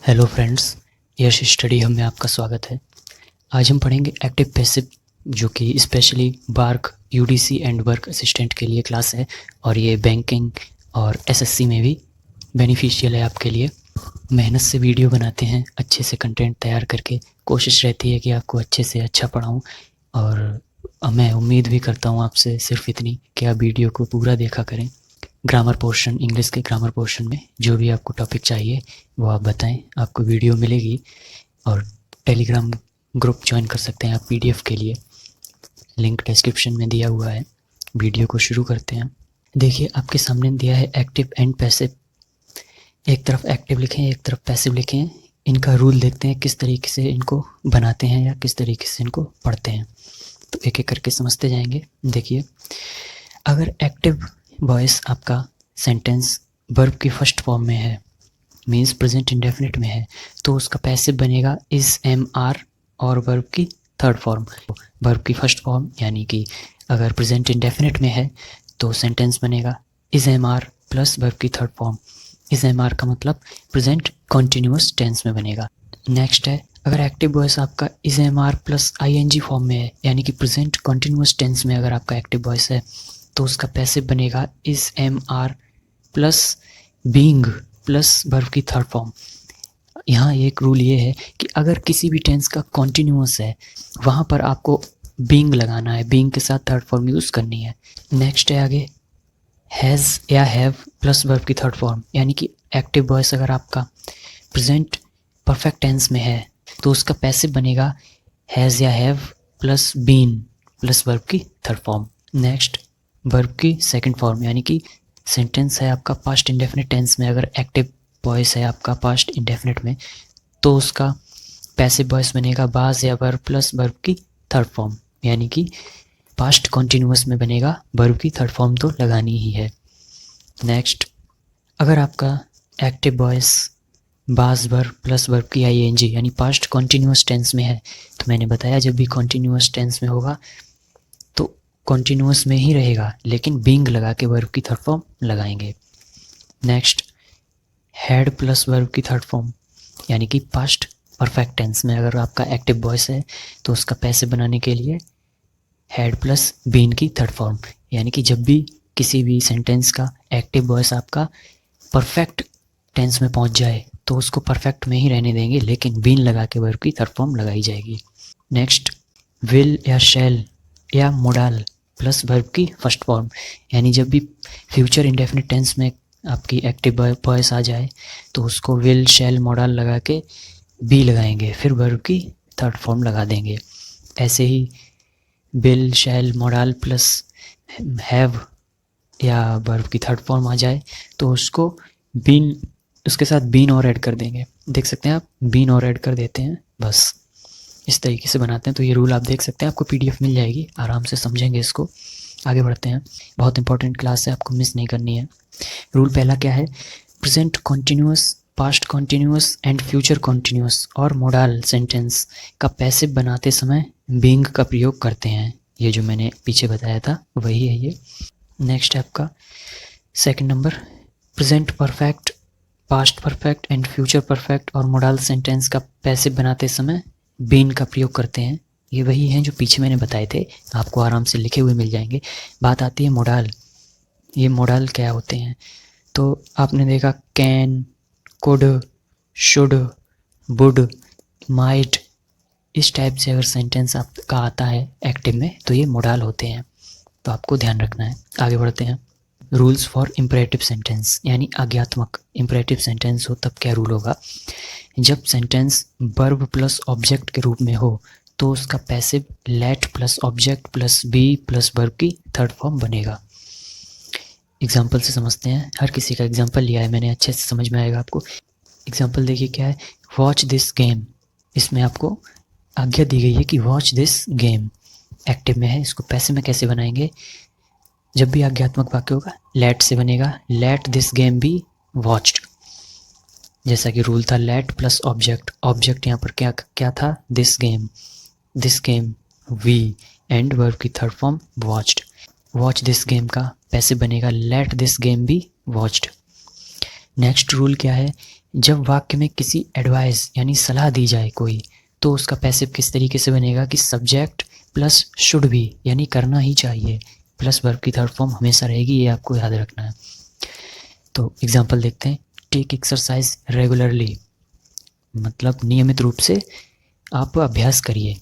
Hello friends, यश study हम में आपका स्वागत है। आज हम पढ़ेंगे एक्टिव पैसिव, जो कि specially BARC UDC and work assistant के लिए क्लास है और ये बैंकिंग और एसएससी में भी बेनिफिशियल है आपके लिए। मेहनत से वीडियो बनाते हैं, अच्छे से कंटेंट तैयार करके कोशिश रहती है कि आपको अच्छे से अच्छा पढ़ाऊँ। और मैं उम्मीद भी करता हूँ आपसे सिर्फ इतनी कि आप वीडियो को पूरा देखा करें। ग्रामर पोर्शन, इंग्लिश के ग्रामर पोर्शन में जो भी आपको टॉपिक चाहिए वो आप बताएं, आपको वीडियो मिलेगी। और टेलीग्राम ग्रुप ज्वाइन कर सकते हैं आप पीडीएफ के लिए, लिंक डिस्क्रिप्शन में दिया हुआ है। वीडियो को शुरू करते हैं। देखिए, आपके सामने दिया है एक्टिव एंड पैसिव। एक तरफ एक्टिव लिखें, एक तरफ पैसिव लिखें। इनका रूल देखते हैं, किस तरीके से इनको बनाते हैं या किस तरीके से इनको पढ़ते हैं। तो एक एक करके समझते जाएंगे। देखिए, अगर एक्टिव वॉइस आपका सेंटेंस वर्ब की फर्स्ट फॉर्म में है, मीन्स प्रेजेंट इंडेफिनिट में है, तो उसका पैसिव बनेगा इज एम आर और वर्ब की थर्ड फॉर्म। वर्ब की फर्स्ट फॉर्म यानी कि अगर प्रेजेंट इंडेफिनिट में है तो सेंटेंस बनेगा is am are plus verb की third form. Is am are का मतलब प्रेजेंट कॉन्टिन्यूस टेंस में बनेगा। नेक्स्ट है, अगर एक्टिव वॉइस आपका is am are plus I N G form में है, यानी कि प्रेजेंट कॉन्टिन्यूस टेंस में अगर आपका एक्टिव वॉइस है, तो उसका पैसिव बनेगा is am are plus being plus verb की थर्ड फॉर्म। यहाँ एक रूल ये है कि अगर किसी भी टेंस का कॉन्टिन्यूअस है, वहाँ पर आपको बीइंग लगाना है, बीइंग के साथ थर्ड फॉर्म यूज़ करनी है। नेक्स्ट है आगे, हैज़ या हैव प्लस वर्ब की थर्ड फॉर्म, यानी कि एक्टिव वॉइस अगर आपका प्रेजेंट परफेक्ट टेंस में है तो उसका पैसिव बनेगा हैज़ या have plus been plus verb की थर्ड फॉर्म। नेक्स्ट, वर्ब की सेकंड फॉर्म, यानी कि सेंटेंस है आपका पास्ट इंडेफिनिट टेंस में, अगर एक्टिव वॉइस है आपका पास्ट इंडेफिनिट में, तो उसका पैसिव वॉइस बनेगा बाज या वर्ब प्लस वर्ब की थर्ड फॉर्म, यानी कि पास्ट कॉन्टिन्यूअस में बनेगा, वर्ब की थर्ड फॉर्म तो लगानी ही है। नेक्स्ट, अगर आपका एक्टिव वॉइस बाज वर्ब प्लस वर्ब की आई एन जी यानी पास्ट कॉन्टिन्यूअस टेंस में है, तो मैंने बताया जब भी कॉन्टिन्यूअस टेंस में होगा तो कॉन्टिन्यूअस में ही रहेगा, लेकिन बीइंग लगा के वर्ब की थर्ड फॉर्म लगाएंगे। नेक्स्ट, हैड प्लस वर्ब की थर्ड फॉर्म, यानी कि पास्ट परफेक्ट टेंस में अगर आपका एक्टिव वॉइस है तो उसका पैसिव बनाने के लिए हैड प्लस बीन की थर्ड फॉर्म, यानी कि जब भी किसी भी सेंटेंस का एक्टिव वॉइस आपका परफेक्ट टेंस में पहुंच जाए तो उसको परफेक्ट में ही रहने देंगे, लेकिन बीन लगा के वर्ब की थर्ड फॉर्म लगाई जाएगी। नेक्स्ट, विल या शैल या मोडाल प्लस वर्ब की फर्स्ट फॉर्म, यानी जब भी फ्यूचर इंडेफिनिट टेंस में आपकी एक्टिव वॉइस आ जाए तो उसको विल शैल मोडाल लगा के बी लगाएंगे, फिर वर्ब की थर्ड फॉर्म लगा देंगे। ऐसे he will shell modal plus have या वर्ब की थर्ड फॉर्म आ जाए तो उसको बीन, उसके साथ बीन और ऐड कर देंगे। देख सकते हैं आप, बीन और ऐड कर देते हैं, बस इस तरीके से बनाते हैं। तो ये रूल आप देख सकते हैं, आपको पीडीएफ मिल जाएगी, आराम से समझेंगे इसको। आगे बढ़ते हैं, बहुत इंपॉर्टेंट क्लास है, आपको मिस नहीं करनी है। रूल पहला क्या है, present continuous, past continuous and future continuous और मोडाल सेंटेंस का पैसिव बनाते समय बीइंग का प्रयोग करते हैं। ये जो मैंने पीछे बताया था वही है ये। नेक्स्ट है आपका second number, present perfect, past perfect and future perfect और मोडाल सेंटेंस का पैसिव बनाते समय बीन का प्रयोग करते हैं। ये वही हैं जो पीछे मैंने बताए थे, आपको आराम से लिखे हुए मिल जाएंगे। बात आती है मोडाल। ये मोडाल क्या होते हैं, तो आपने देखा can, could, should, would, might, इस टाइप से अगर सेंटेंस आपका आता है एक्टिव में तो ये मोडाल होते हैं, तो आपको ध्यान रखना है। आगे बढ़ते हैं, रूल्स फॉर इम्परेटिव सेंटेंस, यानी आज्ञात्मक इम्परेटिव सेंटेंस हो तब क्या रूल होगा। जब सेंटेंस वर्ब प्लस ऑब्जेक्ट के रूप में हो तो उसका passive let plus object plus be plus verb की थर्ड फॉर्म बनेगा। एग्जाम्पल से समझते हैं, हर किसी का एग्जाम्पल लिया है मैंने, अच्छे से समझ में आएगा आपको। एग्जाम्पल देखिए क्या है, वॉच दिस गेम, इसमें आपको आज्ञा दी गई है कि वॉच दिस गेम, एक्टिव में है, इसको पैसिव में कैसे बनाएंगे। जब भी आज्ञात्मक वाक्य होगा लेट से बनेगा, let this game be watched, जैसा कि रूल था लेट प्लस ऑब्जेक्ट, ऑब्जेक्ट यहाँ पर क्या क्या था, this game V and verb की third form watched. Watch this game का पैसिव बनेगा let this game be watched. Next rule क्या है, जब वाक्य में किसी एडवाइस यानी सलाह दी जाए कोई, तो उसका पैसिव किस तरीके से बनेगा कि सब्जेक्ट प्लस शुड भी यानी करना ही चाहिए प्लस वर्ब की थर्ड फॉर्म हमेशा रहेगी, ये आपको याद रखना है। तो एग्जांपल देखते हैं, टेक एक्सरसाइज रेगुलरली, मतलब नियमित रूप से आप अभ्यास करिए।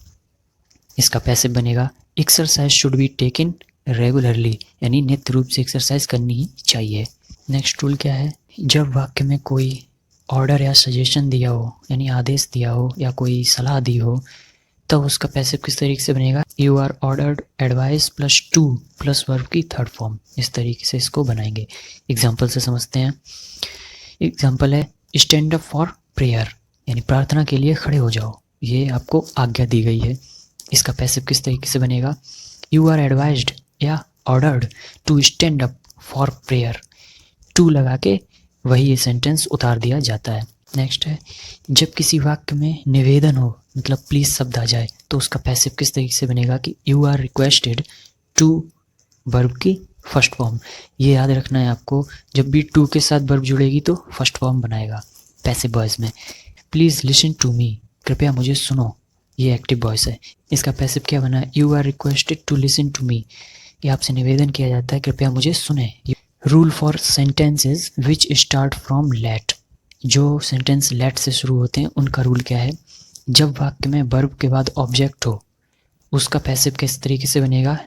इसका पैसिव बनेगा exercise should be taken regularly, यानी नित्य रूप से एक्सरसाइज करनी ही चाहिए। नेक्स्ट रूल क्या है, जब वाक्य में कोई ऑर्डर या सजेशन दिया हो यानी आदेश दिया हो या कोई सलाह दी हो, तो उसका पैसिव किस तरीके से बनेगा, you are ordered advise plus to plus verb की थर्ड फॉर्म, इस तरीके से इसको बनाएंगे। एग्जाम्पल से समझते हैं। एग्जाम्पल है स्टैंड अप फॉर प्रेयर, यानी प्रार्थना के लिए खड़े हो जाओ, ये आपको आज्ञा दी गई है। इसका पैसिव किस तरीके से बनेगा, यू आर एडवाइज्ड या ordered to stand up for prayer, to लगा के वही ये सेंटेंस उतार दिया जाता है। नेक्स्ट है, जब किसी वाक्य में निवेदन हो मतलब प्लीज शब्द आ जाए, तो उसका पैसिव किस तरीके से बनेगा कि you are requested to verb की फर्स्ट फॉर्म। ये याद रखना है आपको, जब भी टू के साथ वर्ब जुड़ेगी तो फर्स्ट फॉर्म बनाएगा पैसिव वॉइस में। प्लीज़ लिसन टू मी, कृपया मुझे सुनो, ये एक्टिव वॉइस है। इसका पैसिव क्या बना है, you are requested to listen to me, ये आपसे निवेदन किया जाता है कृपया मुझे सुने। Rule for sentences which start from let, जो सेंटेंस लेट से शुरू होते हैं उनका रूल क्या है, जब वाक्य में वर्ब के बाद ऑब्जेक्ट हो, उसका पैसिव किस तरीके से बनेगा,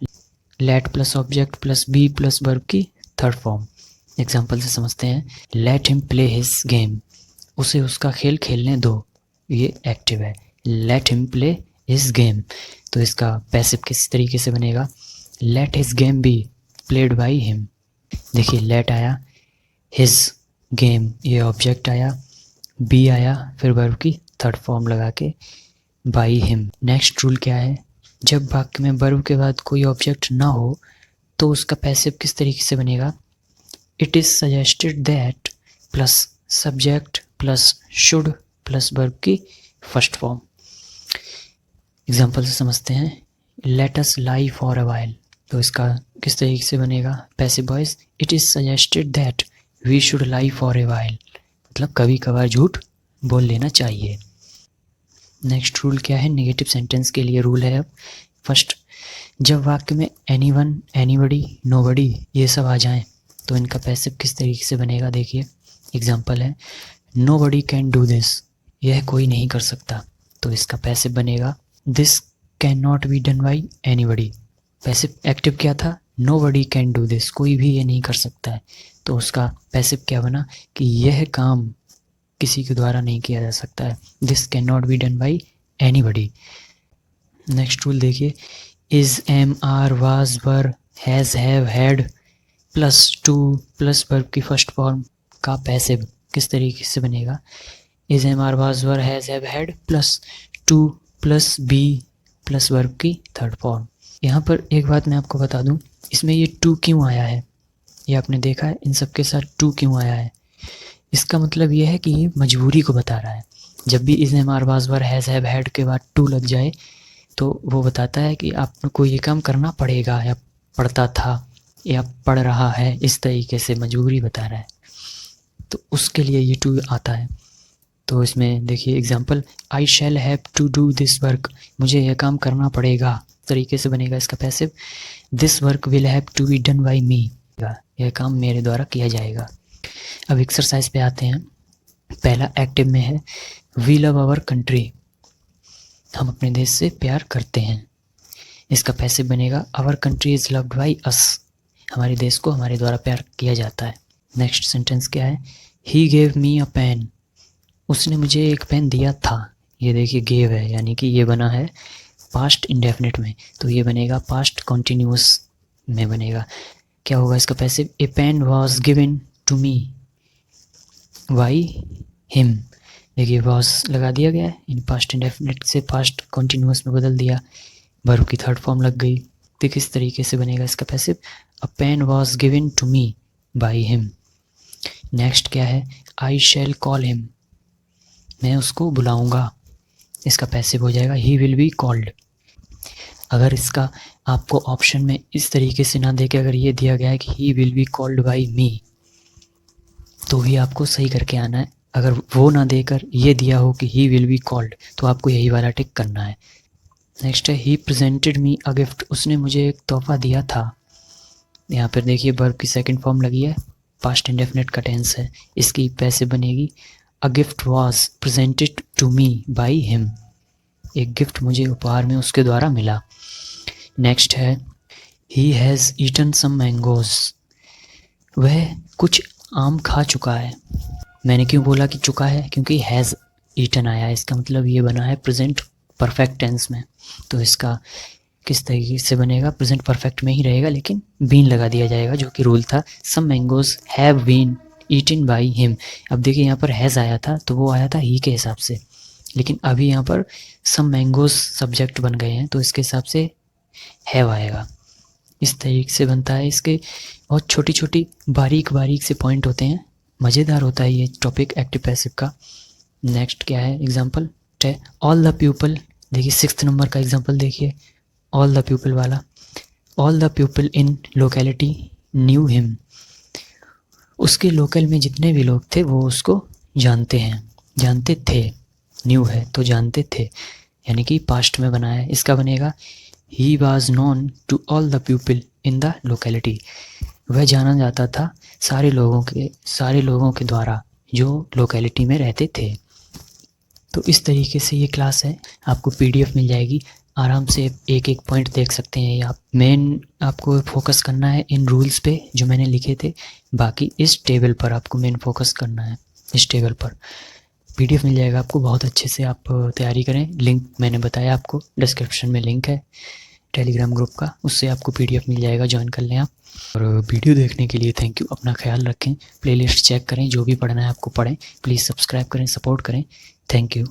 let plus object plus be plus verb की थर्ड फॉर्म। एग्जाम्पल से समझते हैं, let him play his game, उसे उसका खेल खेलने दो, ये एक्टिव है। Let him play his game, तो इसका पैसिव किस तरीके से बनेगा, let his game be played by him. देखिए लेट आया, हिज गेम ये ऑब्जेक्ट आया, बी आया, फिर वर्ब की थर्ड फॉर्म लगा के बाई हिम। नेक्स्ट रूल क्या है, जब वाक्य में वर्ब के बाद कोई ऑब्जेक्ट ना हो, तो उसका पैसिव किस तरीके से बनेगा, it is suggested that plus subject plus should plus verb की फर्स्ट फॉर्म। एग्जाम्पल से समझते हैं, let us lie for a while, तो इसका किस तरीके से बनेगा passive voice, it is suggested that we should lie for a while, मतलब कभी कभार झूठ बोल लेना चाहिए। नेक्स्ट रूल क्या है, नेगेटिव सेंटेंस के लिए रूल है। अब फर्स्ट, जब वाक्य में एनीवन एनीबडी नोबडी ये सब आ जाएं, तो इनका पैसिव किस तरीके से बनेगा, देखिए एग्जाम्पल है, नोबडी कैन डू दिस, यह कोई नहीं कर सकता, तो इसका पैसिव बनेगा this can not be done by anybody. Passive active क्या था, नोबडी कैन डू दिस, कोई भी ये नहीं कर सकता है, तो उसका पैसिव क्या बना कि यह काम किसी के द्वारा नहीं किया जा सकता है, this can not be done by anybody. Next rule देखिए, is am are was were has have had plus to plus verb की फर्स्ट फॉर्म का पैसिव किस तरीके से बनेगा, is am are was were has have had plus to plus be plus verb की third form. यहाँ पर एक बात मैं आपको बता दूँ, इसमें ये टू क्यों आया है, ये आपने देखा है इन सब के साथ टू क्यों आया है, इसका मतलब ये है कि ये मजबूरी को बता रहा है। जब भी is am are was were has have had के बाद टू लग जाए, तो वो बताता है कि आपको ये काम करना पड़ेगा, या पढ़ता था या पढ़ रहा है, इस तरीके से मजबूरी बता रहा है, तो उसके लिए ये टू आता है। तो इसमें देखिए example, I shall have to do this work, मुझे यह काम करना पड़ेगा, तरीके से बनेगा इसका passive, this work will have to be done by me, यह काम मेरे द्वारा किया जाएगा। अब एक्सरसाइज पे आते हैं। पहला एक्टिव में है, वी लव आवर कंट्री, हम अपने देश से प्यार करते हैं, इसका पैसिव बनेगा our country is loved by us, हमारे देश को हमारे द्वारा प्यार किया जाता है। नेक्स्ट सेंटेंस क्या है, he gave me a pen, उसने मुझे एक पेन दिया था, ये देखिए गेव है यानी कि ये बना है पास्ट इंडेफिनिट में, तो ये बनेगा पास्ट कॉन्टिन्यूस में बनेगा। क्या होगा इसका passive, a pen was given to me by him, देखिए वॉज लगा दिया गया है, इन पास्ट इंडेफिनिट से पास्ट कॉन्टिन्यूस में बदल दिया, वर्ब की थर्ड फॉर्म लग गई, तो किस तरीके से बनेगा इसका passive, a pen was given to me by him. Next क्या है, आई शैल कॉल हिम, मैं उसको बुलाऊंगा, इसका पैसिव हो जाएगा ही विल बी कॉल्ड। अगर इसका आपको ऑप्शन में इस तरीके से ना देके अगर ये दिया गया है कि he will be called by me, तो भी आपको सही करके आना है। अगर वो ना देकर ये दिया हो कि ही विल बी कॉल्ड, तो आपको यही वाला टिक करना है। नेक्स्ट है he presented me a gift, उसने मुझे एक तोहफा दिया था। यहाँ पर देखिए वर्ब की सेकंड फॉर्म लगी है, पास्ट इंडेफिनिट का टेंस है, इसकी पैसिव बनेगी a gift was presented to me by him, एक गिफ्ट मुझे उपहार में उसके द्वारा मिला। नेक्स्ट है he has eaten some mangoes, वह कुछ आम खा चुका है। मैंने क्यों बोला कि चुका है, क्योंकि हैज़ ईटन आया है, इसका मतलब ये बना है प्रेजेंट परफेक्ट टेंस में। तो इसका किस तरीके से बनेगा, प्रेजेंट परफेक्ट में ही रहेगा लेकिन बीन लगा दिया जाएगा, जो कि रूल था। Some mangoes have been eaten by him. अब देखिए यहाँ पर हैज़ आया था तो वो आया था ही के हिसाब से, लेकिन अभी यहाँ पर सम मैंगोज सब्जेक्ट बन गए हैं तो इसके हिसाब से हैव आएगा। इस तरीके से बनता है। इसके बहुत छोटी छोटी बारीक बारीक से पॉइंट होते हैं, मज़ेदार होता है ये टॉपिक एक्टिव पैसिव का। नेक्स्ट क्या है एग्जाम्पल है ऑल द पीपल, देखिए 6th नंबर का एग्जाम्पल देखिए, ऑल द पीपल वाला। All the people in locality knew him, उसके लोकल में जितने भी लोग थे वो उसको जानते हैं, जानते थे, न्यू है तो जानते थे, यानी कि पास्ट में बना है। इसका बनेगा he was known to all the people in the locality, वह जाना जाता था सारे लोगों के द्वारा जो लोकेलिटी में रहते थे। तो इस तरीके से ये क्लास है, आपको पीडीएफ मिल जाएगी, आराम से एक एक पॉइंट देख सकते हैं। आप मेन आपको फोकस करना है इन रूल्स पे जो मैंने लिखे थे, बाकी इस टेबल पर आपको मेन फोकस करना है। इस टेबल पर पीडीएफ मिल जाएगा आपको, बहुत अच्छे से आप तैयारी करें। लिंक मैंने बताया आपको, डिस्क्रिप्शन में लिंक है टेलीग्राम ग्रुप का, उससे आपको पीडीएफ मिल जाएगा, ज्वाइन कर लें आप। और वीडियो देखने के लिए थैंक यू, अपना ख्याल रखें, प्लेलिस्ट चेक करें, जो भी पढ़ना है आपको पढ़ें, प्लीज़ सब्सक्राइब करें, सपोर्ट करें। Thank you.